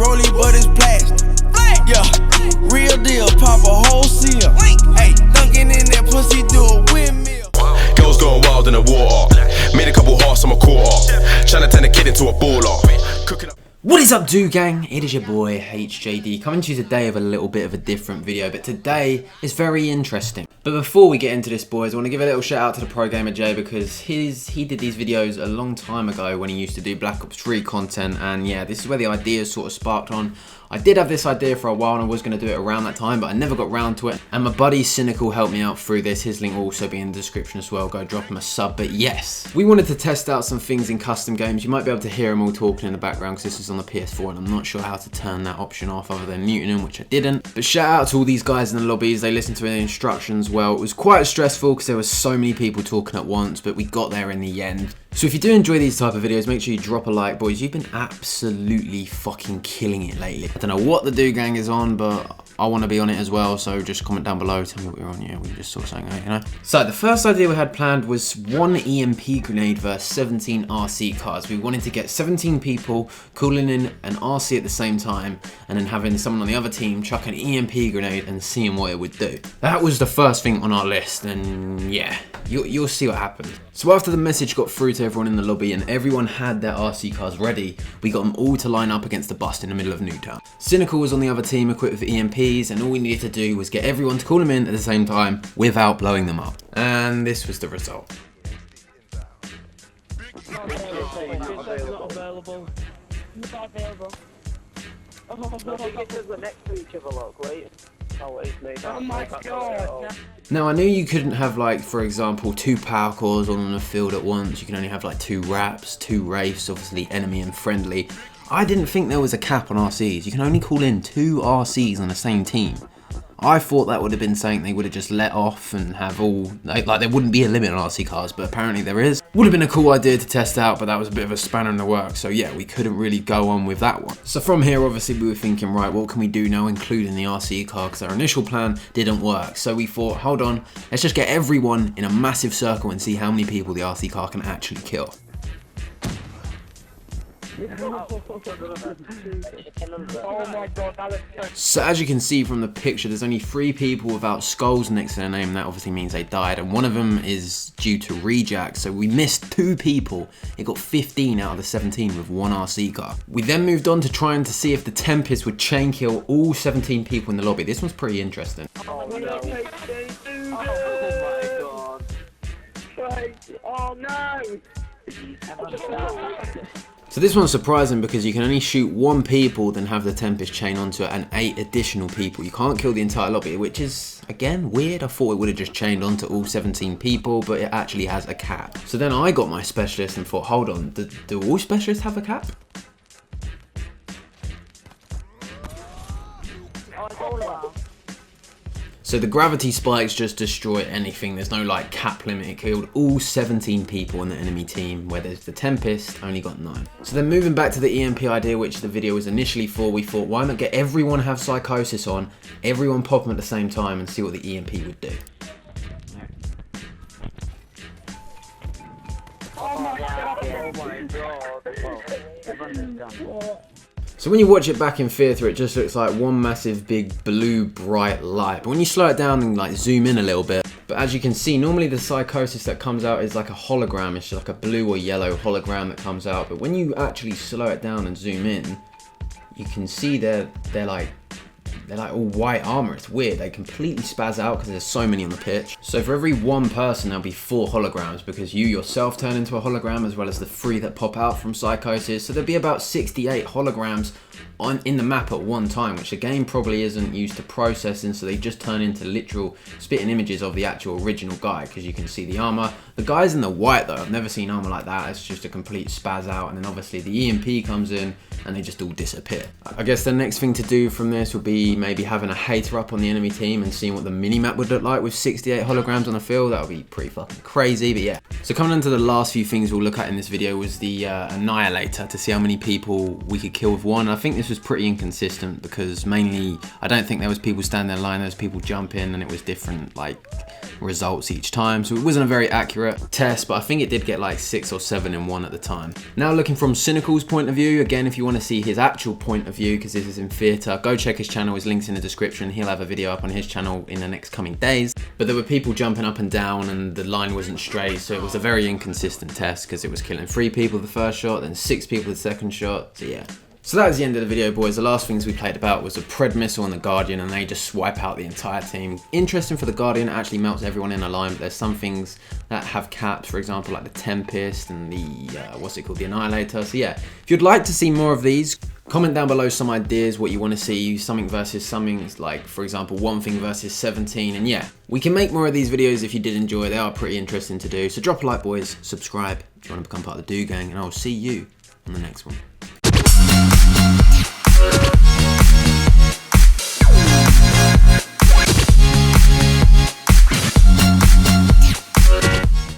rollie, but it's plastic. Yeah, real deal, pop a whole seal. Hey, dunking in that pussy, do a windmill. Girls going wild in the water. Made a couple hearts on my quarter. Trying to turn a kid into a baller. Cooking up. What is up, do gang? It is your boy HJD coming to you today with a little bit of a different video, but today is very interesting. But before we get into this, boys, I want to give a little shout out to the Pro Gamer J, because he did these videos a long time ago when he used to do Black Ops 3 content, and yeah, this is where the ideas sort of sparked on. I did have this idea for a while and I was going to do it around that time, but I never got round to it. And my buddy Cynical helped me out through this. His link will also be in the description as well. Go drop him a sub. But yes, we wanted to test out some things in custom games. You might be able to hear them all talking in the background because this is on the PS4 and I'm not sure how to turn that option off other than muting them, which I didn't. But shout out to all these guys in the lobbies. They listened to the instructions well. It was quite stressful because there were so many people talking at once, but we got there in the end. So if you do enjoy these type of videos, make sure you drop a like, boys. You've been absolutely fucking killing it lately. I don't know what the do gang is on, but I want to be on it as well, so just comment down below, tell me what you're on. Yeah, we just sort something out, you know. So the first idea we had planned was 1 EMP grenade versus 17 RC cars. We wanted to get 17 people calling in an RC at the same time, and then having someone on the other team chuck an EMP grenade and seeing what it would do. That was the first thing on our list, and yeah, you'll see what happened. So after the message got through to everyone in the lobby and everyone had their RC cars ready, we got them all to line up against the bust in the middle of Newtown. Cynical was on the other team equipped with EMPs, and all we needed to do was get everyone to call them in at the same time without blowing them up. And this was the result. Oh my god! Now I knew you couldn't have, like, for example, 2 power cores on the field at once. You can only have like 2 wraps, 2 wraiths, obviously enemy and friendly. I didn't think there was a cap on RCs. You can only call in 2 RCs on the same team. I thought that would have been something they would have just let off and have all, like there wouldn't be a limit on RC cars, but apparently there is. Would have been a cool idea to test out, but that was a bit of a spanner in the works, so yeah, we couldn't really go on with that one. So from here, obviously, we were thinking, right, what can we do now, including the RC car, because our initial plan didn't work. So we thought, hold on, let's just get everyone in a massive circle and see how many people the RC car can actually kill. So as you can see from the picture, there's only 3 people without skulls next to their name, and that obviously means they died, and one of them is due to rejack, so we missed 2 people. It got 15 out of the 17 with 1 RC car. We then moved on to trying to see if the Tempest would chain kill all 17 people in the lobby. This one's pretty interesting. Oh no! Oh no! So this one's surprising because you can only shoot 1 people, then have the Tempest chain onto it, and 8 additional people. You can't kill the entire lobby, which is, again, weird. I thought it would have just chained onto all 17 people, but it actually has a cap. So then I got my specialist and thought, hold on, do all specialists have a cap? So the gravity spikes just destroy anything. There's no like cap limit. It killed all 17 people on the enemy team, where there's the Tempest only got 9. So then moving back to the EMP idea, which the video was initially for, we thought, why not get everyone have psychosis on, everyone pop them at the same time and see what the EMP would do. Oh my god! So when you watch it back in theatre, it just looks like one massive big blue bright light. But when you slow it down and like zoom in a little bit, but as you can see, normally the psychosis that comes out is like a hologram. It's just like a blue or yellow hologram that comes out. But when you actually slow it down and zoom in, you can see they're like all white armor. It's weird. They completely spaz out because there's so many on the pitch. So for every 1 person, there'll be 4 holograms, because you yourself turn into a hologram as well as the 3 that pop out from psychosis. So there'll be about 68 holograms in the map at one time, which the game probably isn't used to processing, so they just turn into literal spitting images of the actual original guy, because you can see the armor. The guys in the white though, I've never seen armor like that. It's just a complete spaz out, and then obviously the EMP comes in and they just all disappear. I guess the next thing to do from this would be maybe having a hater up on the enemy team and seeing what the mini-map would look like with 68 holograms on the field. That would be pretty fucking crazy, but yeah. So coming into the last few things we'll look at in this video was the Annihilator, to see how many people we could kill with one. I think this was pretty inconsistent because mainly, I don't think there was people standing in line, there was people jumping, and it was different like results each time. So it wasn't a very accurate test, but I think it did get like 6 or 7 in one at the time. Now looking from Cynical's point of view, again, if you want want to see his actual point of view, because this is in theatre, go check his channel. His link's in the description. He'll have a video up on his channel in the next coming days. But there were people jumping up and down and the line wasn't straight, so it was a very inconsistent test because it was killing 3 people the first shot, then 6 people the second shot, so yeah. So that was the end of the video, boys. The last things we played about was a Pred missile and the Guardian, and they just swipe out the entire team. Interesting for the Guardian, it actually melts everyone in a line, but there's some things that have caps, for example, like the Tempest and the, what's it called, the Annihilator. So yeah, if you'd like to see more of these, comment down below some ideas, what you want to see, something versus something, like, for example, One Thing versus 17, and yeah, we can make more of these videos if you did enjoy. They are pretty interesting to do. So drop a like, boys, subscribe if you want to become part of the Do Gang, and I'll see you on the next one.